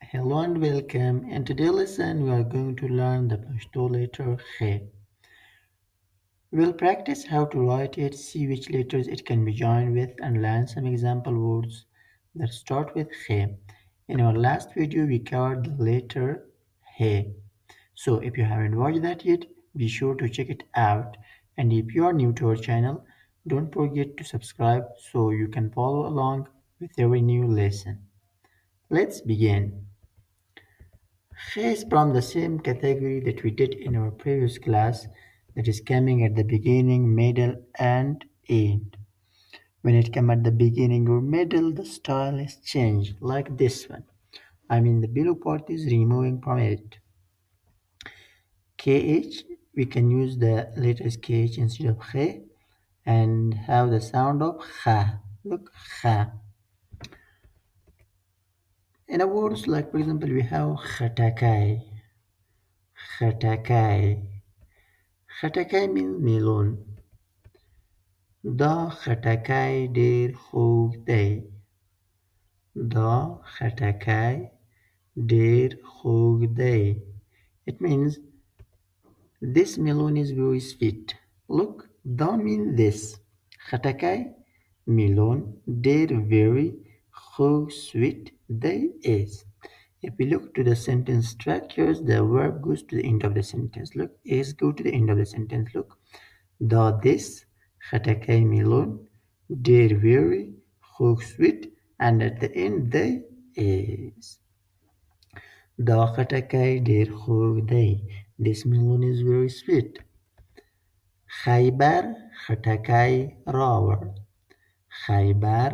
Hello and welcome. In today's lesson, we are going to learn the Pashto letter Khe. We'll practice how to write it, see which letters it can be joined with, and learn some example words that start with Khe. In our last video, we covered the letter He. So if you haven't watched that yet, be sure to check it out. And if you are new to our channel, don't forget to subscribe so you can follow along with every new lesson. Let's begin. She is from the same category that we did in our previous class, that is coming at the beginning, middle, and end. When it comes at the beginning or middle, the style is changed, like this one. I mean, the below part is removing from it. KH, we can use the letters KH instead of Khe and have the sound of Kha. Look, Kha. In a words like, for example, we have Khatakai. Khatakai. Khatakai means melon. دا خټکی ډیر خوږ دی. دا خټکی ډیر خوږ دی. It means this melon is very sweet. Look, دا means this. خټکی melon ډیر very خوږ sweet دی is. If we look to the sentence structures, the verb goes to the end of the sentence. Look, is go to the end of the sentence. Look, the this خټکی melon ډیر very خوږ sweet and at the end they is. دا خټکی ډیر خوږ دی. This melon is very sweet. خیبر خټکی راوړ. خیبر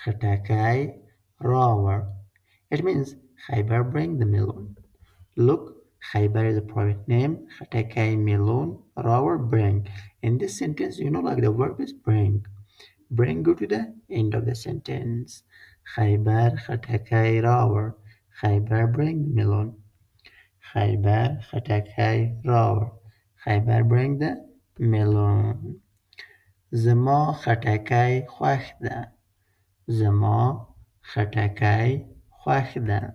خټکی راوړ. It means Khaybar bring the melon. Look, Khaybar is a private name. Khatakai melon rawar bring. In this sentence, like the verb is bring. Bring go to the end of the sentence. Khaybar khatakai rawar. Khaybar bring the melon. Khaybar khatakai rawar. Khaybar bring the melon. زما خټکی خوښ ده. زما خټکی خوښ ده.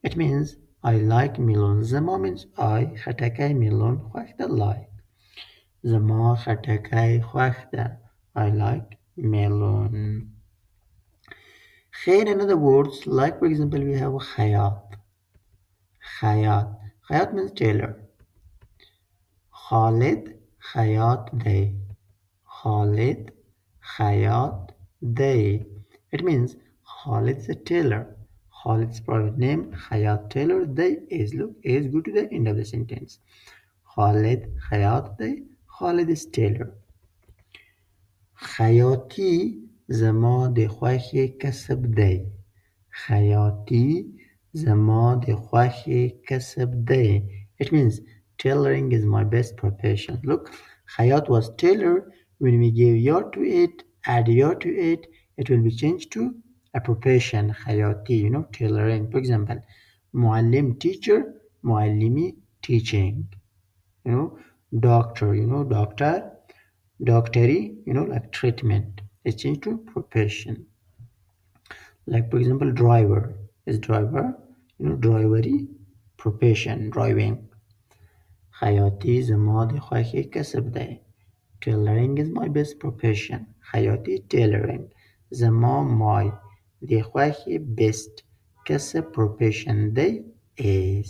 It means I like melon. زما means I. خټکی melon خوښ ده like. زما خټکی خوښ ده. I like melon. خیر in other words, like for example we have خیاط. خیاط. خیاط means tailor. خالد خیاط دی. خالد خیاط دی. It means Khalid is a tailor. Khalid's private name, Khayat Taylor, they is. Look, is go to the end of the sentence. Khalid Khayat they, Khalid is tailor. Khayati زما د خوښې کسب دی. خیاطی زما د خوښې کسب دی. It means tailoring is my best profession. Look, خیاط was tailor. When we give ya to it, add ya to it, it will be changed to a profession. خیاطی, tailoring. For example, معلم teacher, معلمی teaching. Doctor, doctor, doctory, like treatment. It's changed to profession. Like for example, driver is driver, drivery, profession, driving. خیاطی زما د خوښې کسب دی. Tailoring is my best profession. خیاطی tailoring. زما my د خوښې best کسب profession دی is.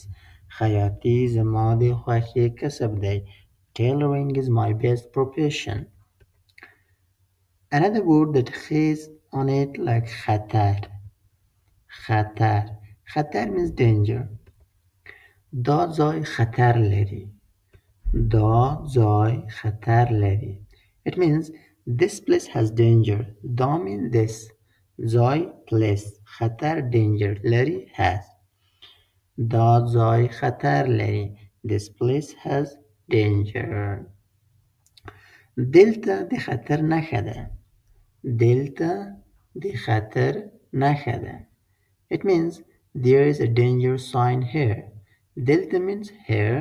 خیاطی زما د خوښې کسب دی. Tailoring is my best profession. Another word that has on it like خطر. خطر. خطر means danger. دا ځای خطر لري. دا ځای خطر لري. It means this place has danger. دا means this. ځای place. خطر danger. لري has. دا ځای خطر لري. This place has danger. دلته د خطر نښه ده. دلته د خطر نښه ده. It means there is a danger sign here. Delta means here.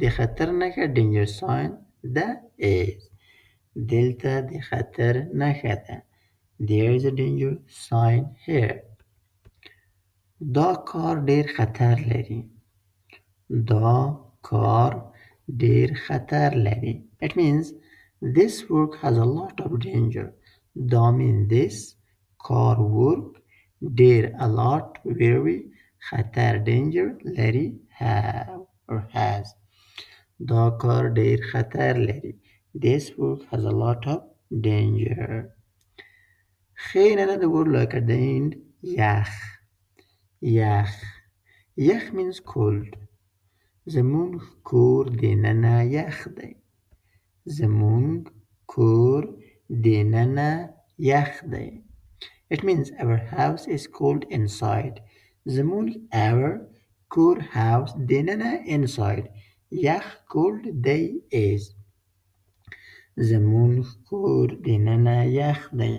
د خطر نښه danger sign ده is. دلته د خطر نښه ده. There is a danger sign here. دا کار ډیر خطر لري. دا کار ډیر خطر لري. It means this work has a lot of danger. دا mean this کار work ډیر a lot very خطر danger لري have or has. دا کار ډیر خطر لري. This work has a lot of danger. خیر another word like at the end یخ. یخ. یخ means cold. زمونږ کور دننه یخ دی. زمونږ کور دننه یخ دی. It means our house is cold inside. زمونږ our کور house دننه inside. یخ cold دی is. زمونږ کور دننه یخ دی.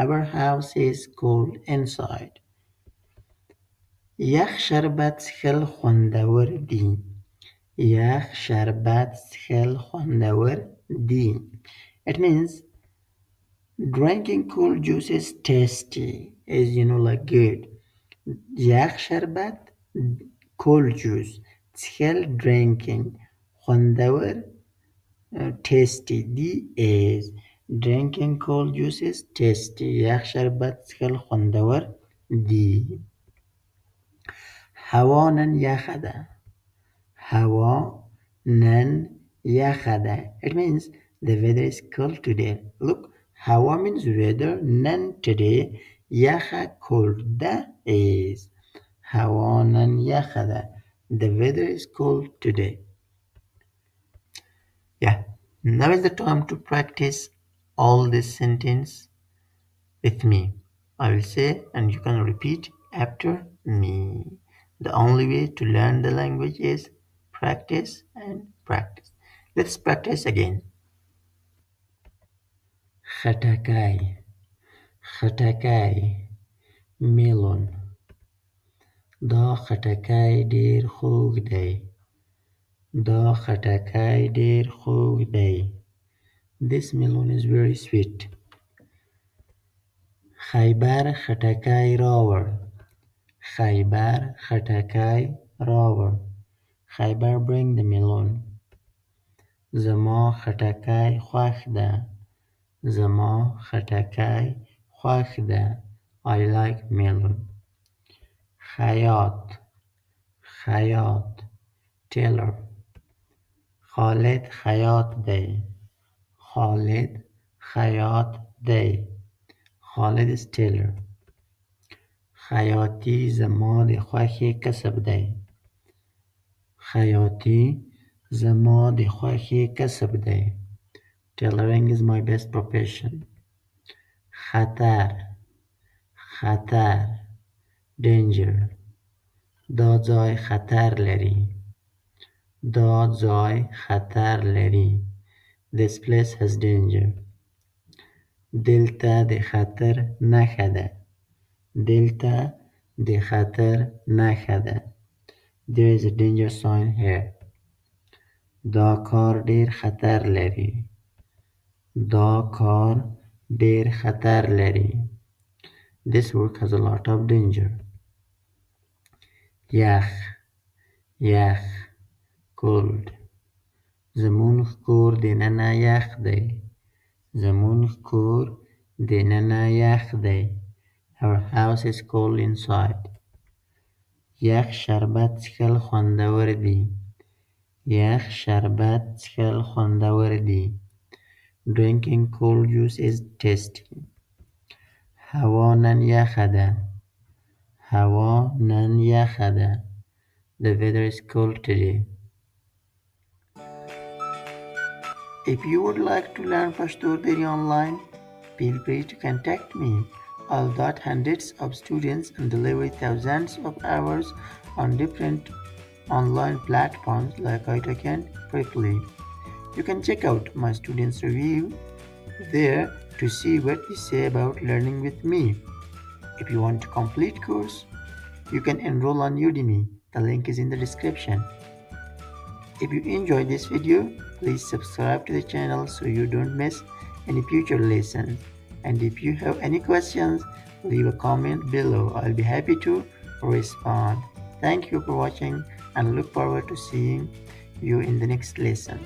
Our house is cold inside. یخ شربت څښل خوندور دي. یخ شربت څښل خوندور دي. It means drinking cold juice is tasty. Is like good. یخ شربت cold juice څښل drinking خوندور tasty دی is. Drinking cold juice is tasty. یخ شربت څښل خوندور دی. هوا نن یخه ده. هوا نن یخه ده. It means the weather is cold today. Look, هوا means weather. نن today. یخه cold ده is. هوا نن یخه ده. The weather is cold today. Yeah. Now is the time to practice all this sentence with me. I will say and you can repeat after me. The only way to learn the language is practice and practice. Let's practice again. خټکی. خټکی. melon. دا خټکی ډیر خوږ دی. دا خټکی ډیر خوږ دی. This melon is very sweet. خیبر خټکی راوړ. خیبر خټکی راوړ. خیبر bring the melon. زما خټکی خوښ ده. زما خټکی خوښ ده. I like melon. خیاط. خیاط. tailor. خالد خیاط دی. خالد خیاط دی. خالد is tailor. خیاطی زما د خوښې کسب دی. خیاطی زما د خوښې کسب دی. Tailoring is my best profession. خطر. خطر. danger. دا ځای خطر لري. دا ځای خطر لري. This place has danger. دلته د خطر نښه ده. دلته د خطر نښه ده. There is a danger sign here. دا کار ډیر خطر لري. دا کار ډیر خطر لري. This work has a lot of danger. یخ. یخ. cold. زمونږ کور دننه یخ دی. زمونږ کور دننه یخ دی. Our house is cold inside. یخ شربت څښل خوندور دي. یخ شربت څښل خوندور دي. Drinking cold juice is tasty. هوا نن یخه ده. هوا نن یخه ده. The weather is cold today. If you would like to learn Pashto Deri online, feel free to contact me. I'll dot hundreds of students and deliver thousands of hours on different online platforms like iTalk Quickly. You can check out my students' review there to see what they say about learning with me. If you want a complete course, you can enroll on Udemy. The link is in the description. If you enjoyed this video, please subscribe to the channel so you don't miss any future lessons. And if you have any questions, leave a comment below. I'll be happy to respond. Thank you for watching and look forward to seeing you in the next lesson.